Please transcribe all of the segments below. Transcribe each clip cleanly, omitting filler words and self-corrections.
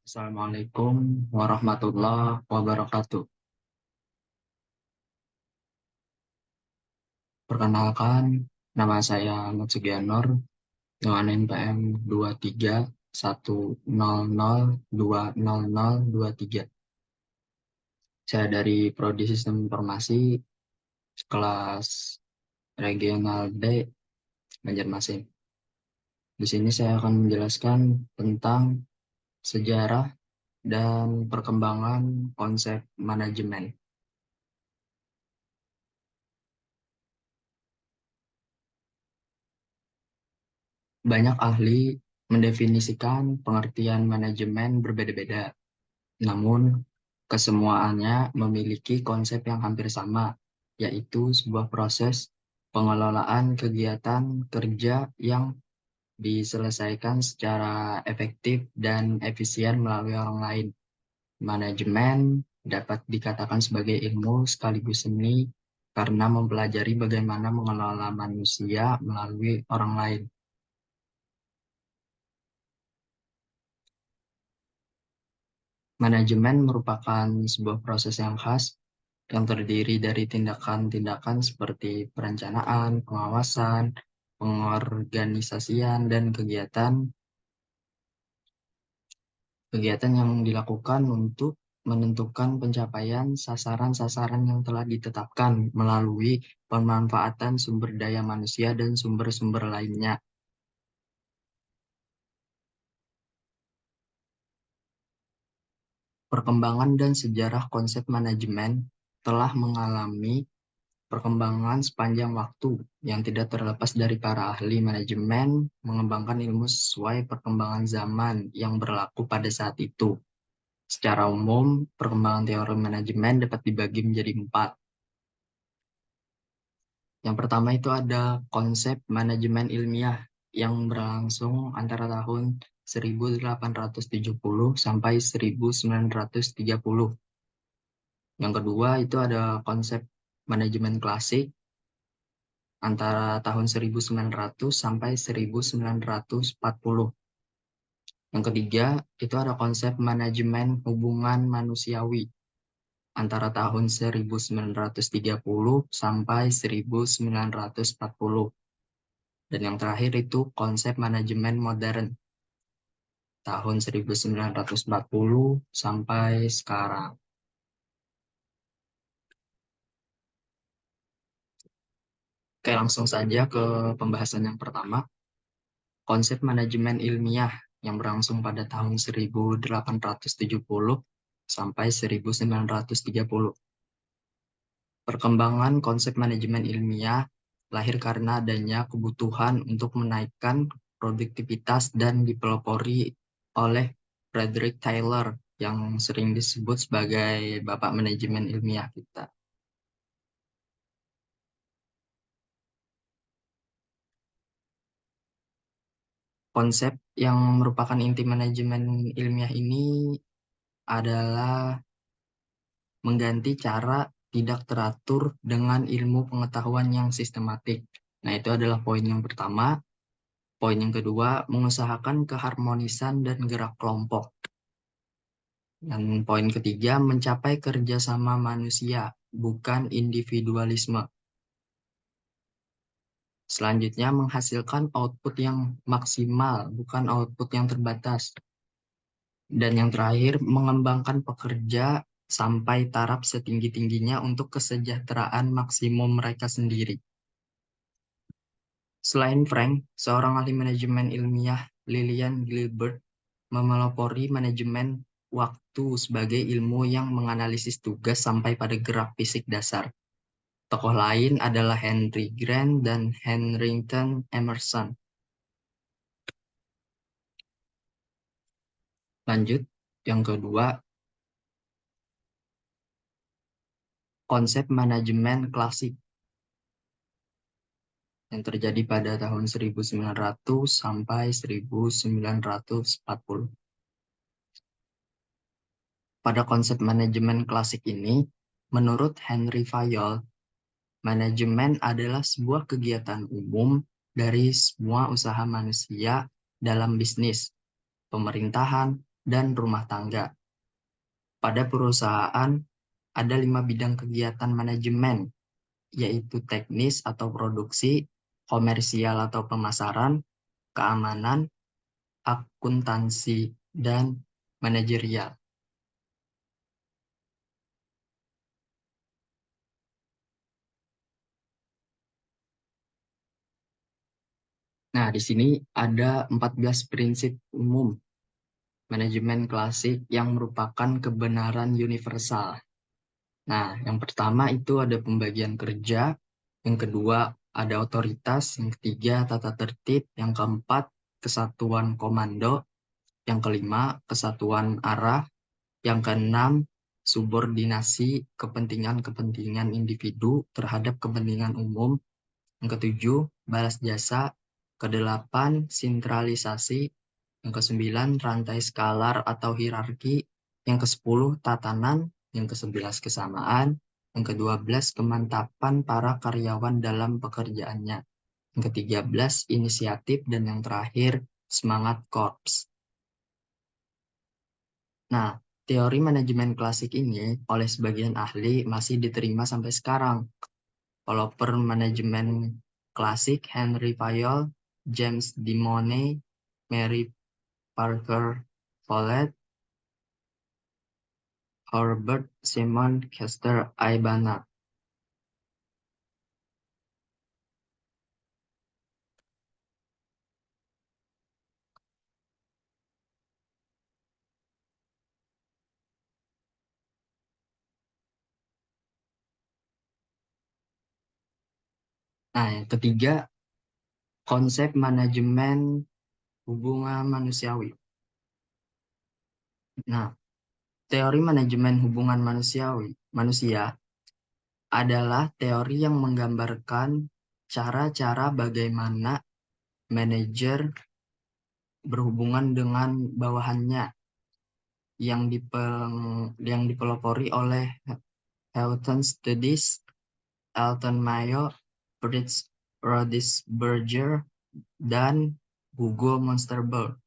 Assalamualaikum warahmatullahi wabarakatuh. Perkenalkan, nama saya Ahmad Sugianor dengan NPM 2310020023. Saya dari Prodi Sistem Informasi kelas Regional D, Banjarmasin. Di sini saya akan menjelaskan tentang sejarah dan perkembangan konsep manajemen. Banyak ahli mendefinisikan pengertian manajemen berbeda-beda. Namun, kesemuanya memiliki konsep yang hampir sama, yaitu sebuah proses pengelolaan kegiatan kerja yang diselesaikan secara efektif dan efisien melalui orang lain. Manajemen dapat dikatakan sebagai ilmu sekaligus seni karena mempelajari bagaimana mengelola manusia melalui orang lain. Manajemen merupakan sebuah proses yang khas yang terdiri dari tindakan-tindakan seperti perencanaan, pengawasan, pengorganisasian, dan kegiatan yang dilakukan untuk menentukan pencapaian sasaran-sasaran yang telah ditetapkan melalui pemanfaatan sumber daya manusia dan sumber-sumber lainnya. Perkembangan dan sejarah konsep manajemen telah mengalami perkembangan sepanjang waktu yang tidak terlepas dari para ahli manajemen mengembangkan ilmu sesuai perkembangan zaman yang berlaku pada saat itu. Secara umum, perkembangan teori manajemen dapat dibagi menjadi empat. Yang pertama itu ada konsep manajemen ilmiah yang berlangsung antara tahun 1870 sampai 1930. Yang kedua itu ada konsep manajemen klasik antara tahun 1900 sampai 1940. Yang ketiga, itu ada konsep manajemen hubungan manusiawi antara tahun 1930 sampai 1940. Dan yang terakhir itu konsep manajemen modern tahun 1940 sampai sekarang. Oke, langsung saja ke pembahasan yang pertama. Konsep manajemen ilmiah yang berlangsung pada tahun 1870 sampai 1930. Perkembangan konsep manajemen ilmiah lahir karena adanya kebutuhan untuk menaikkan produktivitas dan dipelopori oleh Frederick Taylor yang sering disebut sebagai bapak manajemen ilmiah kita. Konsep yang merupakan inti manajemen ilmiah ini adalah mengganti cara tidak teratur dengan ilmu pengetahuan yang sistematik. Nah, itu adalah poin yang pertama. Poin yang kedua, mengusahakan keharmonisan dan gerak kelompok. Dan poin ketiga, mencapai kerjasama manusia, bukan individualisme. Selanjutnya, menghasilkan output yang maksimal, bukan output yang terbatas. Dan yang terakhir, mengembangkan pekerja sampai taraf setinggi-tingginya untuk kesejahteraan maksimum mereka sendiri. Selain Frank, seorang ahli manajemen ilmiah, Lillian Gilbert, memelopori manajemen waktu sebagai ilmu yang menganalisis tugas sampai pada gerak fisik dasar. Tokoh lain adalah Henry Grant dan Henrington Emerson. Lanjut, yang kedua, konsep manajemen klasik yang terjadi pada tahun 1900 sampai 1940. Pada konsep manajemen klasik ini, menurut Henry Fayol, manajemen adalah sebuah kegiatan umum dari semua usaha manusia dalam bisnis, pemerintahan, dan rumah tangga. Pada perusahaan, ada 5 bidang kegiatan manajemen, yaitu teknis atau produksi, komersial atau pemasaran, keamanan, akuntansi, dan manajerial. Nah, di sini ada 14 prinsip umum manajemen klasik yang merupakan kebenaran universal. Nah, yang pertama itu ada pembagian kerja, yang kedua ada otoritas, yang ketiga tata tertib, yang keempat kesatuan komando, yang kelima kesatuan arah, yang keenam subordinasi kepentingan-kepentingan individu terhadap kepentingan umum, yang ketujuh balas jasa, kedelapan sentralisasi, yang kesembilan rantai skalar atau hierarki, yang kesepuluh tatanan, yang kesebelas kesamaan, yang kedua belas kemantapan para karyawan dalam pekerjaannya, yang ketiga belas inisiatif, dan yang terakhir semangat korps. Nah, teori manajemen klasik ini oleh sebagian ahli masih diterima sampai sekarang. Kalau per manajemen klasik Henry Fayol, James Dimone, Mary Parker Follett, Herbert Simon Kester Ibana. Nah, yang ketiga, konsep manajemen hubungan manusiawi. Nah, teori manajemen hubungan manusia adalah teori yang menggambarkan cara-cara bagaimana manajer berhubungan dengan bawahannya yang dipelopori oleh Houghton Studies, Elton Mayo, Fritz Rodisberger, dan Hugo Monsterberg.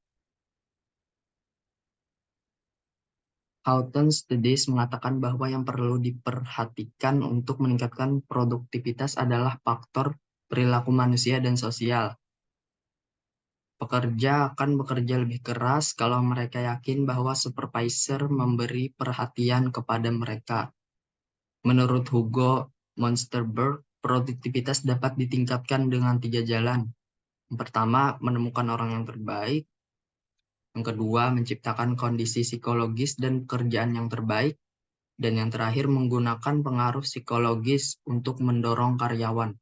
Houghton Studies mengatakan bahwa yang perlu diperhatikan untuk meningkatkan produktivitas adalah faktor perilaku manusia dan sosial. Pekerja akan bekerja lebih keras kalau mereka yakin bahwa supervisor memberi perhatian kepada mereka. Menurut Hugo Monsterberg, produktivitas dapat ditingkatkan dengan 3 jalan. Yang pertama, menemukan orang yang terbaik. Yang kedua, menciptakan kondisi psikologis dan pekerjaan yang terbaik. Dan yang terakhir, menggunakan pengaruh psikologis untuk mendorong karyawan.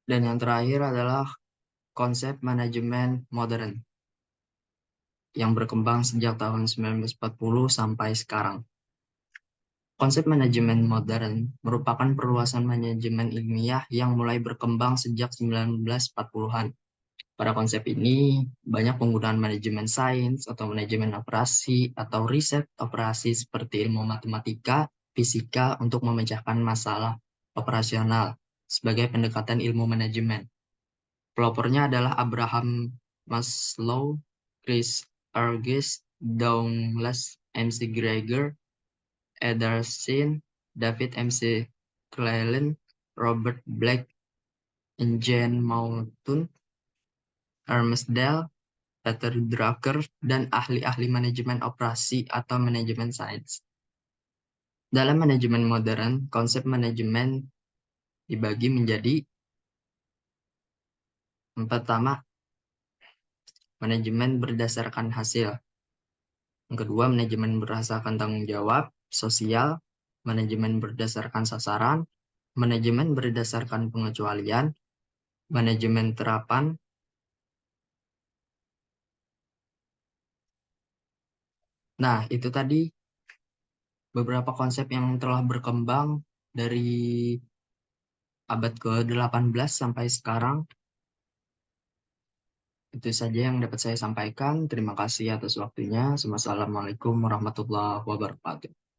Dan yang terakhir adalah konsep manajemen modern yang berkembang sejak tahun 1940 sampai sekarang. Konsep manajemen modern merupakan perluasan manajemen ilmiah yang mulai berkembang sejak 1940-an. Pada konsep ini, banyak penggunaan manajemen sains atau manajemen operasi atau riset operasi seperti ilmu matematika, fisika untuk memecahkan masalah operasional sebagai pendekatan ilmu manajemen. Pelopornya adalah Abraham Maslow, Chris Argyes, Douglas MC Greger, Edward Sheen, David MC Cleland, Robert Black, Jane Moulton, Ernest Dell, Peter Drucker, dan ahli-ahli manajemen operasi atau manajemen sains. Dalam manajemen modern, konsep manajemen dibagi menjadi yang pertama, manajemen berdasarkan hasil. Yang kedua, manajemen berdasarkan tanggung jawab sosial, manajemen berdasarkan sasaran, manajemen berdasarkan pengecualian, manajemen terapan. Nah, itu tadi beberapa konsep yang telah berkembang dari abad ke-18 sampai sekarang. Itu saja yang dapat saya sampaikan. Terima kasih atas waktunya. Wassalamualaikum warahmatullahi wabarakatuh.